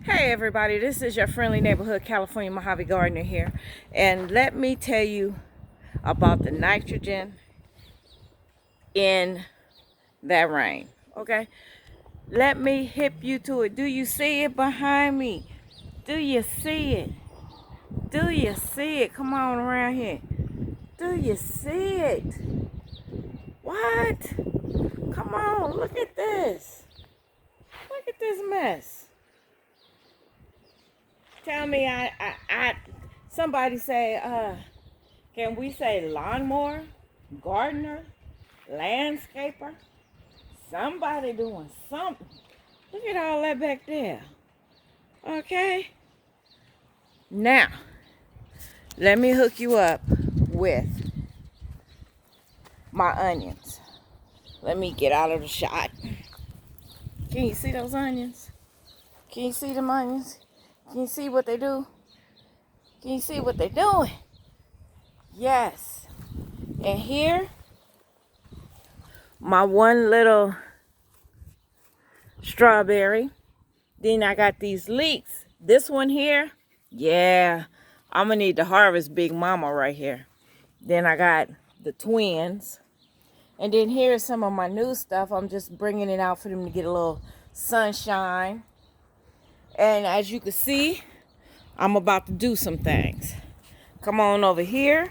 Hey everybody, this is your friendly neighborhood California Mojave gardener here, and let me tell you about the nitrogen in that rain. Okay, let me hip you to it. Do you see it behind me? Do you see it? Do you see it? Come on around here. Do you see it? What? Come on, look at this. Look at this mess. Tell me, somebody say, can we say lawnmower, gardener, landscaper? Somebody doing something. Look at all that back there. Okay? Now, let me hook you up with my onions. Let me get out of the shot. Can you see those onions? Can you see them onions? Can you see what they do? Can you see what they're doing? Yes. And here, my one little strawberry. Then I got these leeks. This one here, yeah, I'm going to need to harvest Big Mama right here. Then I got the twins. And then here's some of my new stuff. I'm just bringing it out for them to get a little sunshine. And as you can see, I'm about to do some things. Come on over here.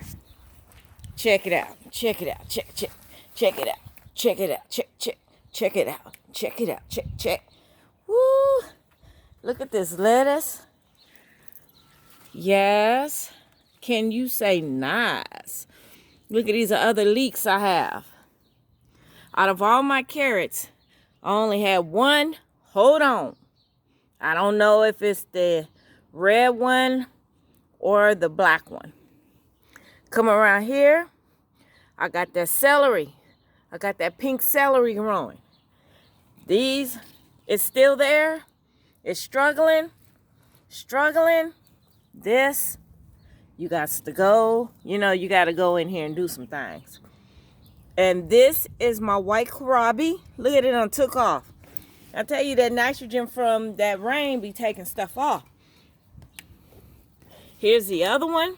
Check it out. Check it out. Check it out. Check it out. Check it out. Check it out. Check. Woo! Look at this lettuce. Yes. Can you say nice? Look at these other leeks I have. Out of all my carrots, I only had one. Hold on. I don't know if it's the red one or the black one. Come around here. I got that celery. I got that pink celery growing. These, it's still there. It's struggling. This, you got to go. You know, you got to go in here and do some things. And this is my white kohlrabi. Look at it, it took off. I tell you, that nitrogen from that rain be taking stuff off. Here's the other one.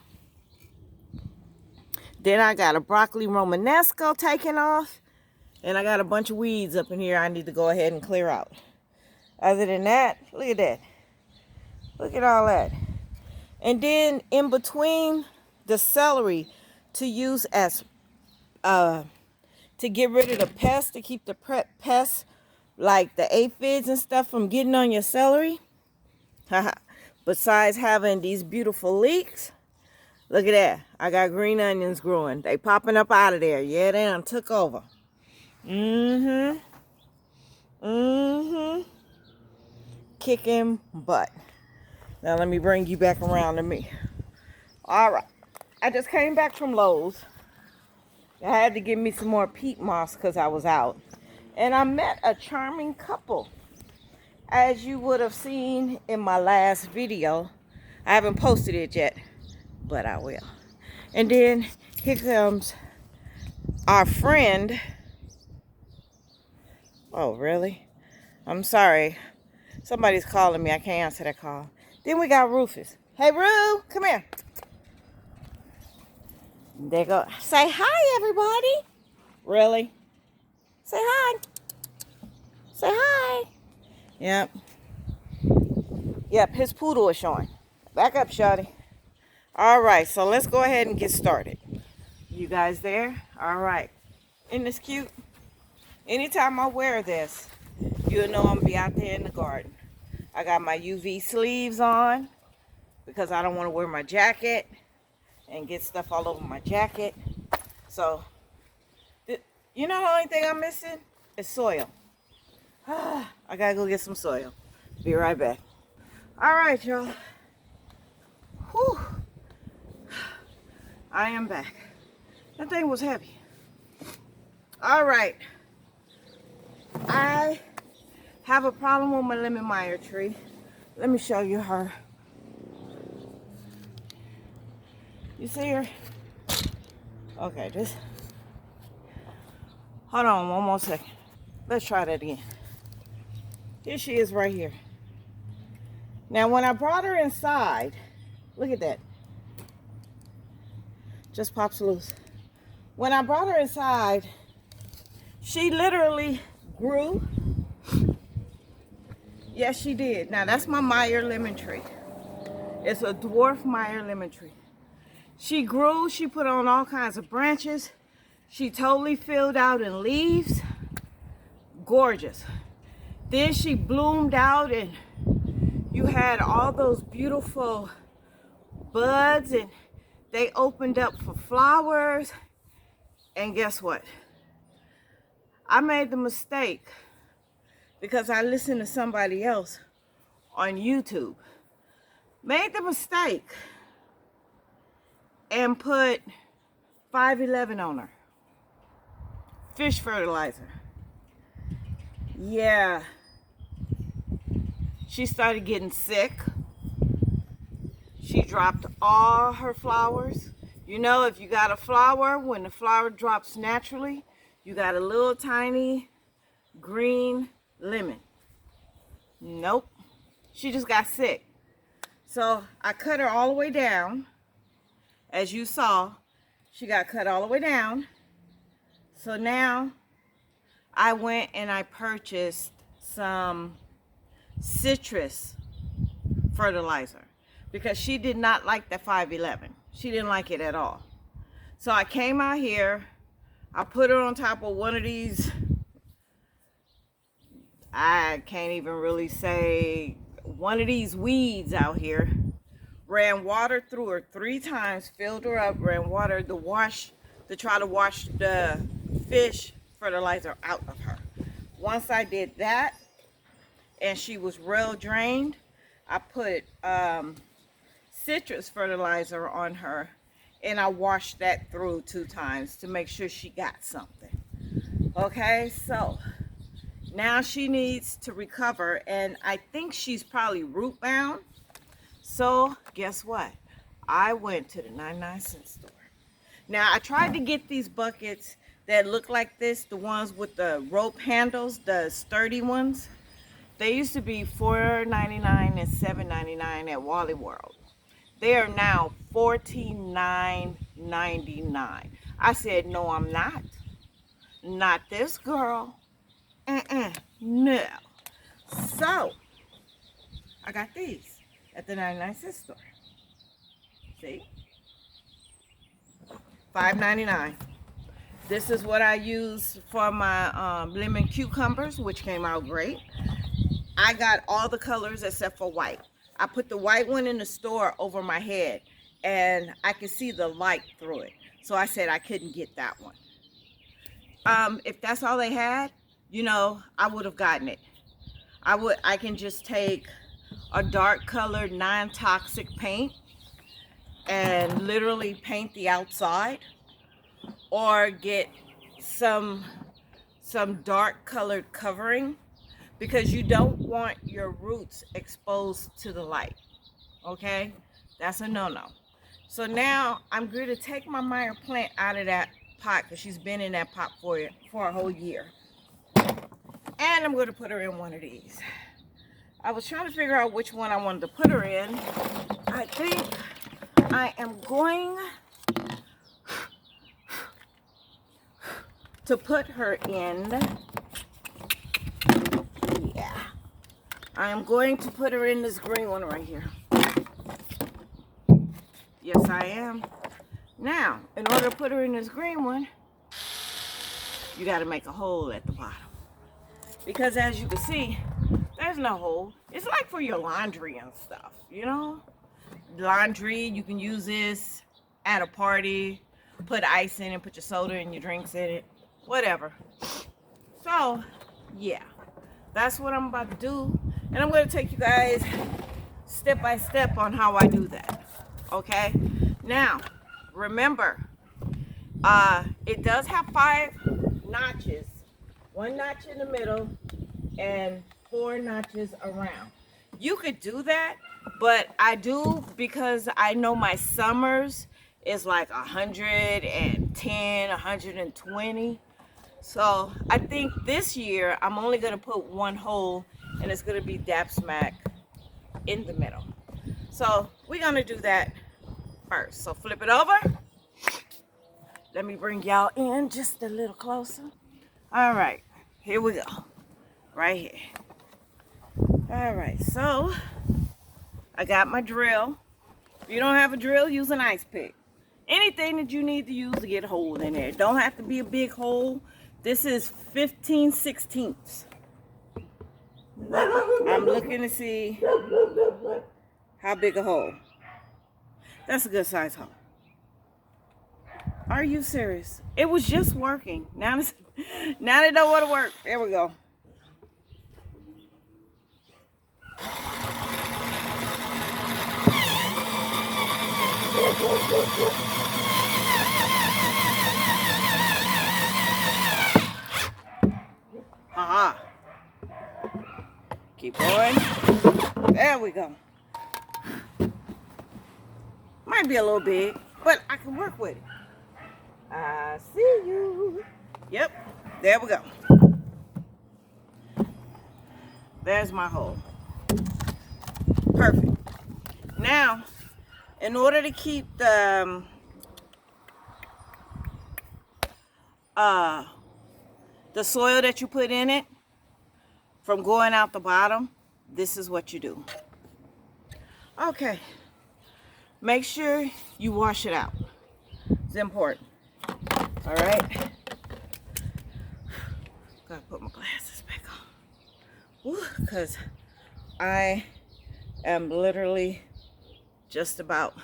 Then I got a broccoli romanesco taking off. And I got a bunch of weeds up in here I need to go ahead and clear out. Other than that, look at that. Look at all that. And then in between the celery to use as, to get rid of the pests, to keep the pests like the aphids and stuff from getting on your celery. Besides having these beautiful leeks, look at that. I got green onions growing. They popping up out of there. Yeah, they done took over. Kicking butt. Now let me bring you back around to me. All right. I just came back from Lowe's. I had to give me some more peat moss because I was out. And I met a charming couple. As you would have seen in my last video. I haven't posted it yet, but I will. And then here comes our friend. Oh, really? I'm sorry. Somebody's calling me. I can't answer that call. Then we got Rufus. Hey, Roo, come here. There go. Say hi, everybody. Really? Say hi. Say hi. Yep. Yep, his poodle is showing. Back up, Shawty. All right, so let's go ahead and get started. You guys there? All right. Isn't this cute? Anytime I wear this, you'll know I'm going to be out there in the garden. I got my UV sleeves on because I don't want to wear my jacket and get stuff all over my jacket. So, you know the only thing I'm missing is soil. I gotta go get some soil. Be right back. All right, y'all. Whew. I am back. That thing was heavy. All right. I have a problem with my lemon Meyer tree. Let me show you her. You see her? Okay, just hold on one more second. Let's try that again. Here she is right here. Now, when I brought her inside, look at that. Just pops loose. When I brought her inside, she literally grew. Yes, she did. Now, that's my Meyer Lemon Tree. It's a dwarf Meyer Lemon Tree. She grew. She put on all kinds of branches. She totally filled out in leaves. Gorgeous. Then she bloomed out, and you had all those beautiful buds, and they opened up for flowers. And guess what? I made the mistake, because I listened to somebody else on YouTube, made the mistake and put 511 on her. Fish fertilizer. Yeah. She started getting sick. She dropped all her flowers. You know, if you got a flower, when the flower drops naturally, you got a little tiny green lemon. Nope. She just got sick. So I cut her all the way down. As you saw, she got cut all the way down. So now I went and I purchased some citrus fertilizer, because she did not like the 511. She didn't like it at all. So I came out here, I put her on top of one of these, I can't even really say, one of these weeds out here. Ran water through her 3 times, filled her up, ran water to try to wash the fish fertilizer out of her. Once I did that and she was well drained, I put citrus fertilizer on her, and I washed that through 2 times to make sure she got something. Okay, so now she needs to recover, and I think she's probably root bound. So guess what? I went to the 99-cent store. Now, I tried to get these buckets that look like this, the ones with the rope handles, the sturdy ones. They used to be $4.99 and $7.99 at Wally World. They are now $14.99. I said, no, I'm not. Not this girl. No. So, I got these at the 99-cent store. See? $5.99. This is what I use for my lemon cucumbers, which came out great. I got all the colors except for white. I put the white one in the store over my head, and I could see the light through it. So I said I couldn't get that one. If that's all they had, you know, I would have gotten it. I can just take a dark colored non-toxic paint and literally paint the outside, or get some dark colored covering, because you don't want your roots exposed to the light. Okay, that's a no-no. So now I'm going to take my Meyer plant out of that pot, because she's been in that pot for a whole year, and I'm going to put her in one of these. I was trying to figure out which one I wanted to put her in. I think I am going to put her in, yeah, I am going to put her in this green one right here. Yes, I am. Now, in order to put her in this green one, you got to make a hole at the bottom, because as you can see, there's no hole. It's like for your laundry and stuff, you know? Laundry, you can use this at a party, put ice in it, put your soda and your drinks in it, whatever. So, yeah, that's what I'm about to do. And I'm going to take you guys step by step on how I do that. Okay? Now, remember, it does have 5 notches. 1 notch in the middle and 4 notches around. You could do that, but I do because I know my summers is like 110, 120. So I think this year I'm only going to put 1 hole, and it's going to be dap smack in the middle. So we're gonna do that first. So flip it over. Let me bring y'all in just a little closer. All right, here we go. Right here. All right, so I got my drill. If you don't have a drill, use an ice pick. Anything that you need to use to get a hole in there. Don't have to be a big hole. This is 15/16. I'm looking to see how big a hole. That's a good size hole. Are you serious? It was just working. Now they don't want to work. There we go. Aha. Keep going. There we go. Might be a little big, but I can work with it. I see you. Yep, there we go. There's my hole. Perfect. Now, in order to keep the soil that you put in it from going out the bottom, this is what you do. Okay. Make sure you wash it out. It's important. All right. Gotta put my glasses back on. Because I am literally just about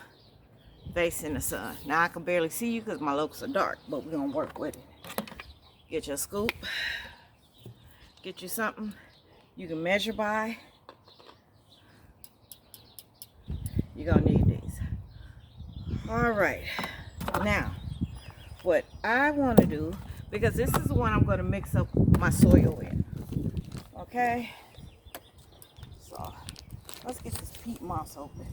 facing the sun. Now I can barely see you because my locks are dark, but we're gonna work with it. Get your scoop. Get you something you can measure by. You're gonna need these. All right. Now, what I want to do, because this is the one I'm going to mix up my soil in. Okay? So, let's get this peat moss open.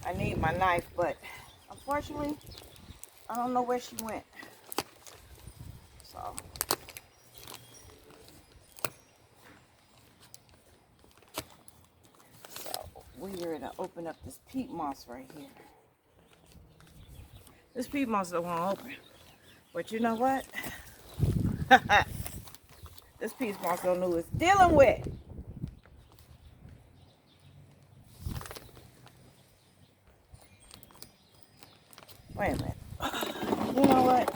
I need my knife, but unfortunately, I don't know where she went. So, we're going to open up this peat moss right here. This peat moss don't want to open. But you know what? This peat moss don't know what it's dealing with. Wait a minute. You know what?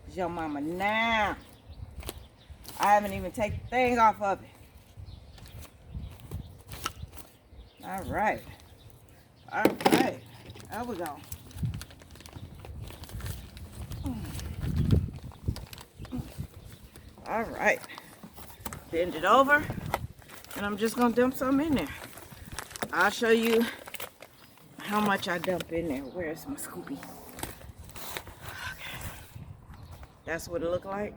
It's your mama now. I haven't even taken the thing off of it. All right. All right. There we go. All right. Bend it over. And I'm just going to dump some in there. I'll show you how much I dump in there. Where's my Scoopy? Okay. That's what it looked like.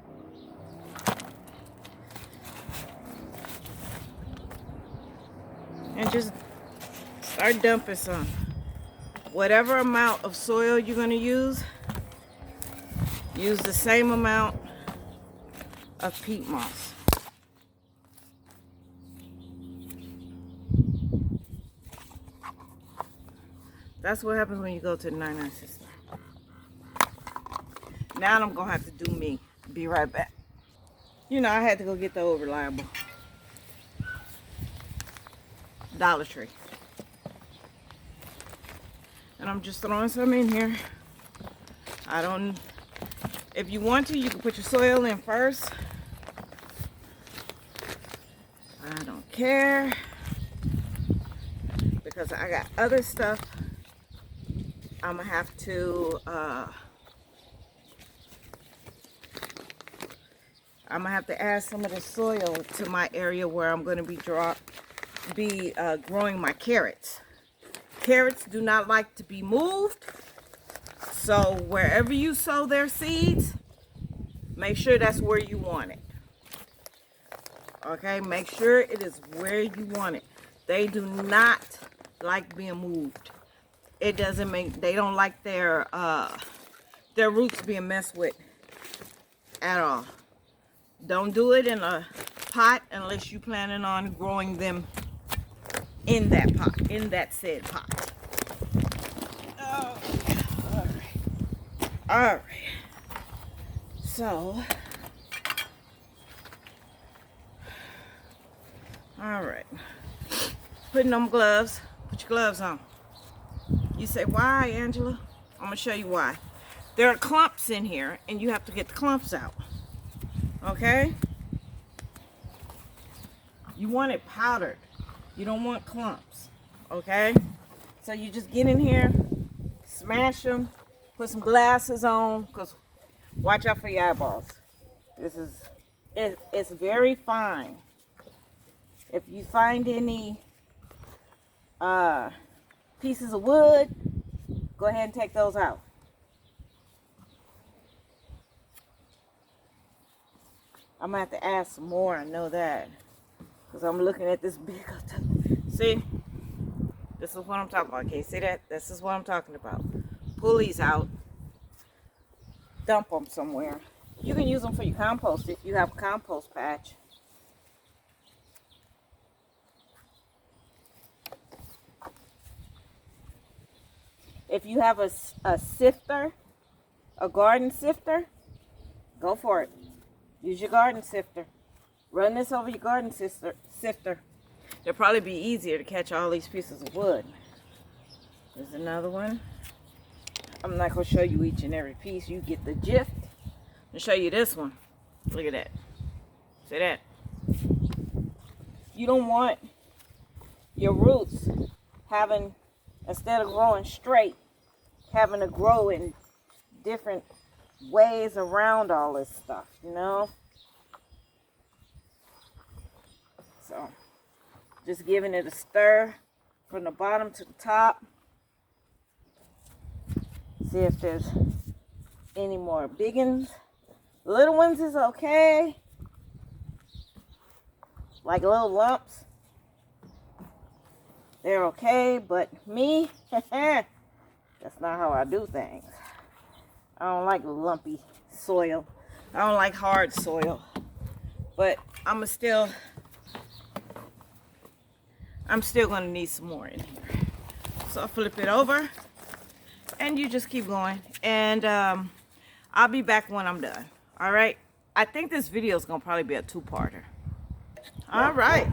And just start dumping some. Whatever amount of soil you're going to use the same amount of peat moss. That's what happens when you go to the 99 system. Now I'm going to have to do me. Be right back. You know, I had to go get the old reliable Dollar Tree. And I'm just throwing some in here. If you want to, you can put your soil in first. I don't care. Because I got other stuff I'm going to have to, add some of the soil to my area where I'm going to be growing my carrots. Carrots do not like to be moved. So wherever you sow their seeds, make sure that's where you want it. Okay, make sure it is where you want it. They do not like being moved. it doesn't make, they don't like their roots being messed with at all. Don't do it in a pot unless you're planning on growing them in that pot, in that said pot. Oh, all right. So, all right. Putting on gloves. Put your gloves on. You say, why, Angela? I'm going to show you why. There are clumps in here, and you have to get the clumps out. Okay? You want it powdered. You don't want clumps. Okay? So you just get in here, smash them, put some glasses on, because watch out for your eyeballs. This is, it's very fine. If you find any pieces of wood, go ahead and take those out. I'm gonna have to add some more, I know that, because I'm looking at this big. See, this is what I'm talking about. Can you see that? This is what I'm talking about. Pull these out, dump them somewhere. You can use them for your compost if you have a compost patch. If you have a sifter, a garden sifter, go for it. Use your garden sifter. Run this over your garden sifter. It'll probably be easier to catch all these pieces of wood. There's another one. I'm not going to show you each and every piece. You get the gist. I'll show you this one. Look at that. See that? You don't want your roots having, instead of growing straight, having to grow in different ways around all this stuff, you know? So, just giving it a stir from the bottom to the top. See if there's any more big ones. Little ones is okay. Like little lumps. They're okay, but me, that's not how I do things. I don't like lumpy soil. I don't like hard soil. But I'm still going to need some more in here. So I'll flip it over. And you just keep going. And I'll be back when I'm done. All right? I think this video is going to probably be a two-parter. All right.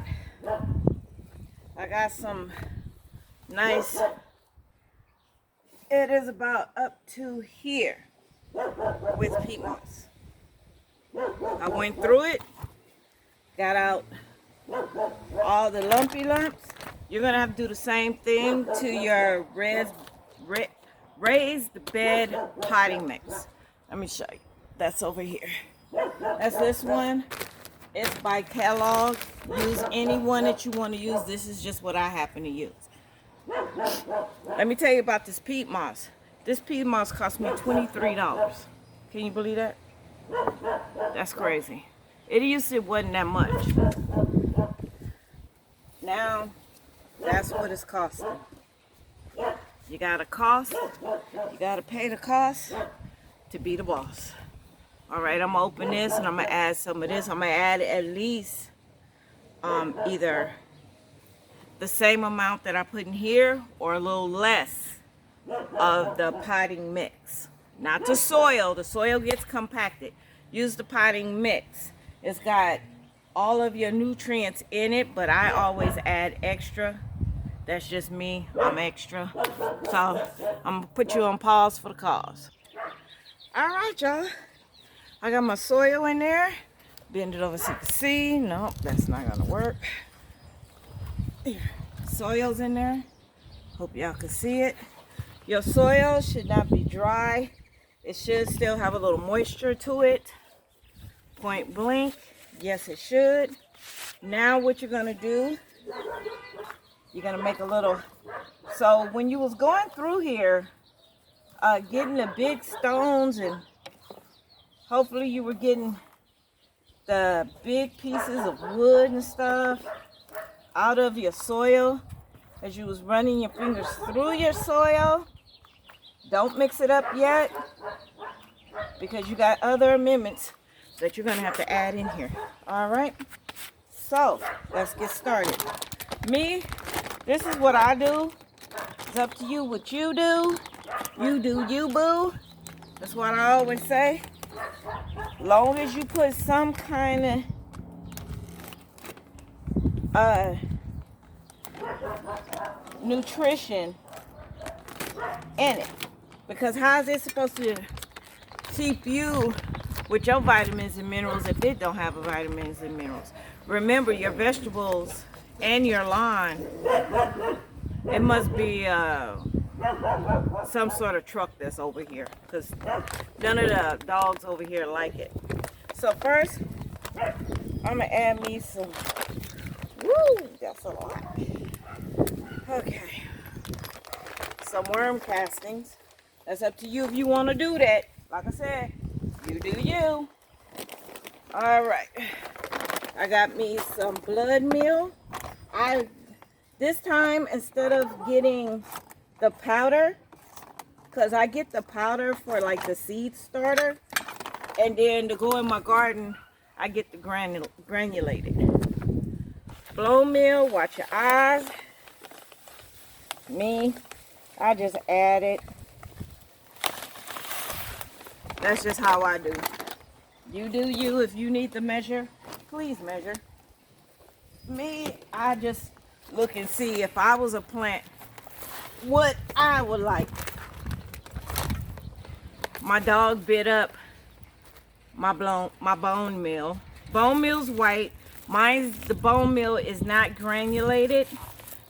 I got some nice, it is about up to here with peat moss. I went through it, got out all the lumpy lumps. You're going to have to do the same thing to your raised bed potting mix. Let me show you. That's over here. That's this one. It's by Kellogg. Use any one that you want to use. This is just what I happen to use. Let me tell you about this peat moss. This peat moss cost me $23. Can you believe that? That's crazy. It used to, it wasn't that much. Now, that's what it's costing. You gotta pay the cost to be the boss. All right, I'm gonna open this and I'm gonna add some of this. I'm gonna add at least either the same amount that I put in here or a little less of the potting mix. Not the soil. The soil gets compacted. Use the potting mix. It's got all of your nutrients in it, but I always add extra. That's just me. I'm extra. So I'm gonna put you on pause for the cause. All right, y'all. I got my soil in there. Bend it over so you can see. Nope, that's not gonna work. Here. Soil's in there. Hope y'all can see it. Your soil should not be dry. It should still have a little moisture to it. Point blank. Yes, it should. Now what you're gonna do, you're gonna make a little, so when you was going through here, getting the big stones, and hopefully you were getting the big pieces of wood and stuff out of your soil, as you was running your fingers through your soil. Don't mix it up yet because you got other amendments that you're going to have to add in here. All right? So, let's get started. Me, this is what I do. It's up to you what you do. You do you, boo. That's what I always say. Long as you put some kind of nutrition in it. Because how is it supposed to keep you with your vitamins and minerals if it don't have vitamins and minerals? Remember, your vegetables and your lawn, it must be some sort of truck that's over here, because none of the dogs over here like it. So first, I'm gonna add me some, that's a lot. Okay, some worm castings. That's up to you if you want to do that. Like I said, you do you. All right, I got me some blood meal. This time, instead of getting the powder, because I get the powder for like the seed starter, and then to go in my garden, I get the granulated. Blow meal, watch your eyes. Me, I just add it. That's just how I do. You do you. If you need to measure, please measure. Me, I just look and see if I was a plant, what I would like. My dog bit up my bone meal. Bone meal's white. The bone meal is not granulated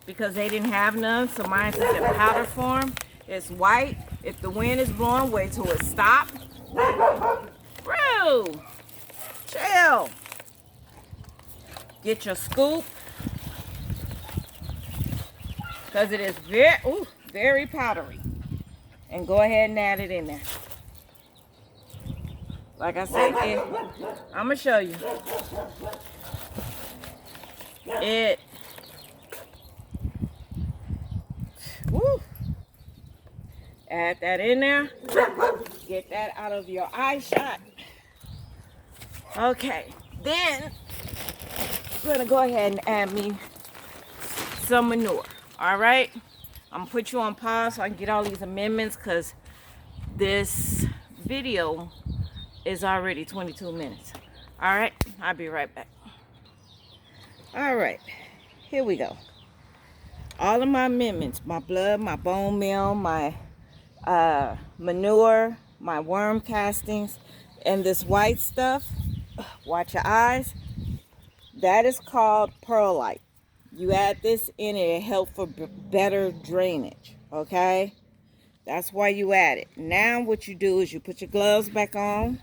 because they didn't have none, so mine is in powder form. It's white. If the wind is blowing, wait till it stops. Bro, chill. Get your scoop, because it is very powdery. And go ahead and add it in there. Like I said, I'm going to show you. Add that in there. Get that out of your eye shot. Okay, then I'm going to go ahead and add me some manure. All right? I'm going to put you on pause so I can get all these amendments, because this video is already 22 minutes. All right? I'll be right back. All right. Here we go. All of my amendments, my blood, my bone meal, my manure, my worm castings, and this white stuff, watch your eyes, that is called perlite. You add this in, it helps for better drainage, okay? That's why you add it. Now what you do is you put your gloves back on,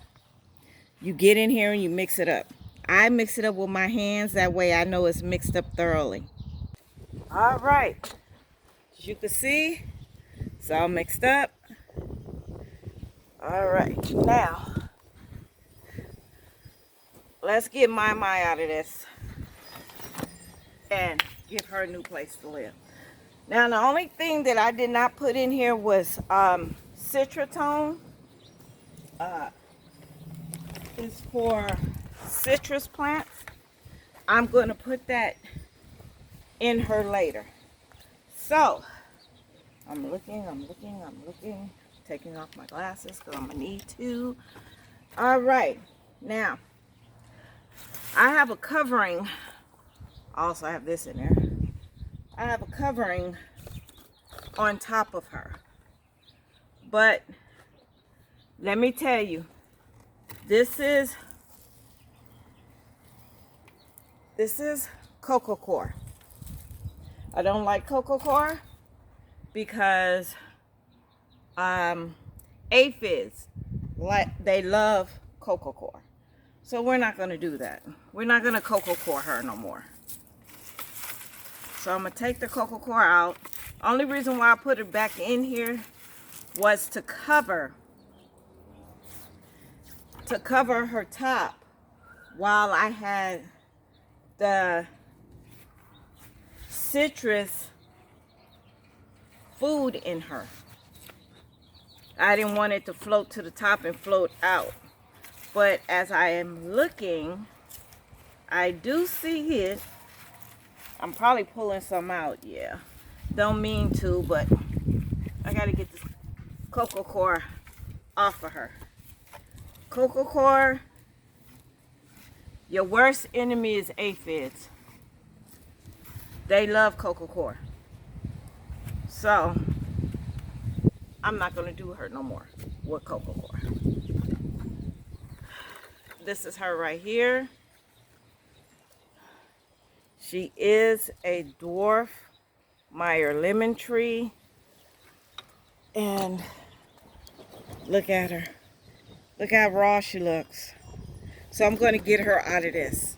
you get in here and you mix it up. I mix it up with my hands, that way I know it's mixed up thoroughly. All right, as you can see, it's all mixed up. All right, now let's get my out of this and give her a new place to live. Now, the only thing that I did not put in here was citratone. Is for citrus plants. I'm going to put that in her later. So, I'm looking, taking off my glasses because I'm going to need to. All right, now, I have a covering. Also, I have this in there. I have a covering on top of her. But, let me tell you, this is coco coir. I don't like coco coir because aphids, they love coco coir. So we're not going to do that. We're not going to coco coir her no more. So I'm going to take the coco coir out. Only reason why I put it back in here was to cover her top while I had the citrus food in her. I didn't want it to float to the top and float out. But as I am looking, I do see it. I'm probably pulling some out, yeah. Don't mean to, but I gotta get this cocoa core off of her. Cocoa core, your worst enemy is aphids. They love cocoa core. So, I'm not gonna do her no more with cocoa core. This is her right here. She is a dwarf Meyer Lemon Tree. And look at her. Look how raw she looks. So I'm going to get her out of this.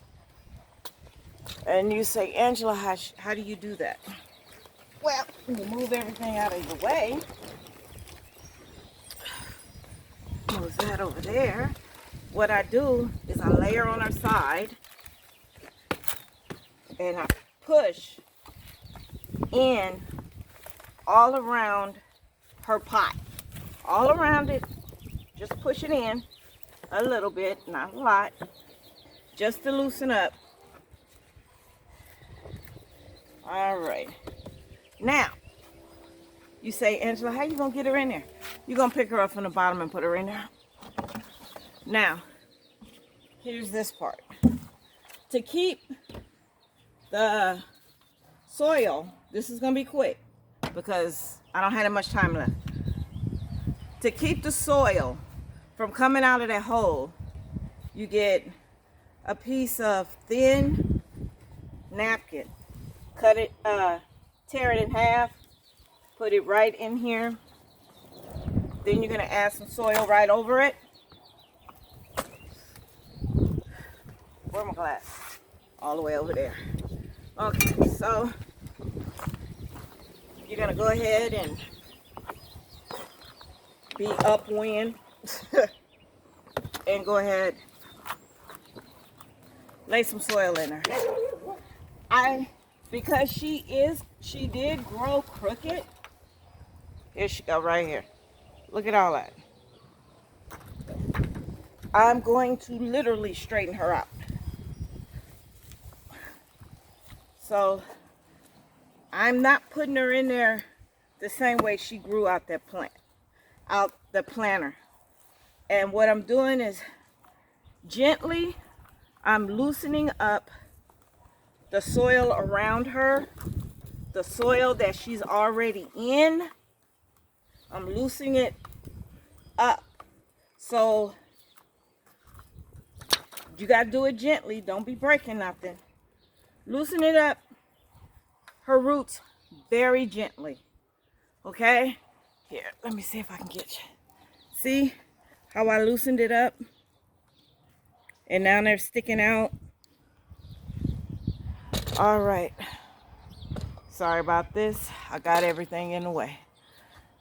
And you say, Angela, how do you do that? Well, you move everything out of the way. Move that over there. What I do is I lay her on her side. And I push in all around her pot. All around it. Just push it in a little bit, not a lot. Just to loosen up. All right. Now, you say, Angela, how you going to get her in there? You're going to pick her up from the bottom and put her in there. Now, here's this part. To keep the soil, this is going to be quick because I don't have that much time left. To keep the soil from coming out of that hole, you get a piece of thin napkin. Cut it, tear it in half, put it right in here. Then you're going to add some soil right over it. Where's my glass? All the way over there. Okay, so you're going to go ahead and be upwind and go ahead, lay some soil in her. Because she did grow crooked. Here she go, right here. Look at all that. I'm going to literally straighten her out. So I'm not putting her in there the same way she grew out that plant, out the planter. And what I'm doing is gently, I'm loosening up the soil around her, the soil that she's already in. I'm loosening it up. So you got to do it gently. Don't be breaking nothing. Loosen it up, her roots, very gently. Okay? Here, let me see if I can get you. See how I loosened it up? And now they're sticking out. All right. Sorry about this. I got everything in the way.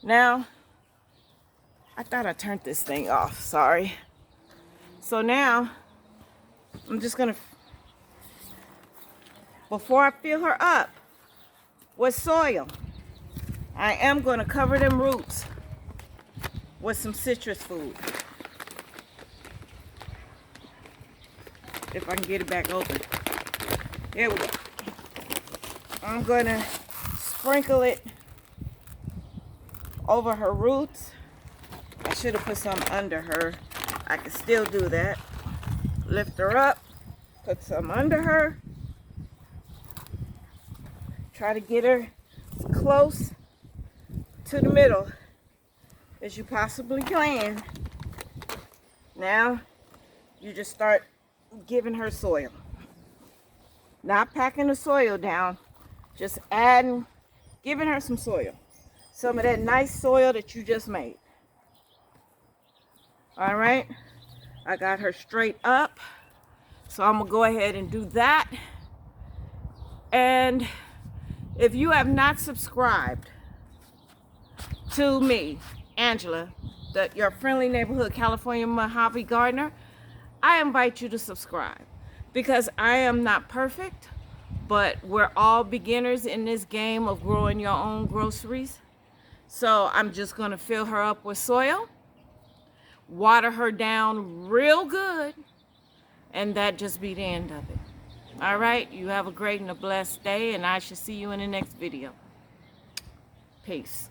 Now, I thought I turned this thing off. Sorry. So now, I'm just going to, before I fill her up with soil, I am going to cover them roots with some citrus food. If I can get it back open. There we go. I'm going to sprinkle it over her roots. I should have put some under her. I can still do that. Lift her up. Put some under her. Try to get her as close to the middle as you possibly can. Now, you just start giving her soil. Not packing the soil down, just adding, giving her some soil. Some of that nice soil that you just made. All right, I got her straight up. So I'm gonna go ahead and do that. And if you have not subscribed to me, Angela, your friendly neighborhood California Mojave gardener, I invite you to subscribe. Because I am not perfect, but we're all beginners in this game of growing your own groceries. So I'm just going to fill her up with soil, water her down real good, and that just be the end of it. All right, you have a great and a blessed day, and I shall see you in the next video. Peace.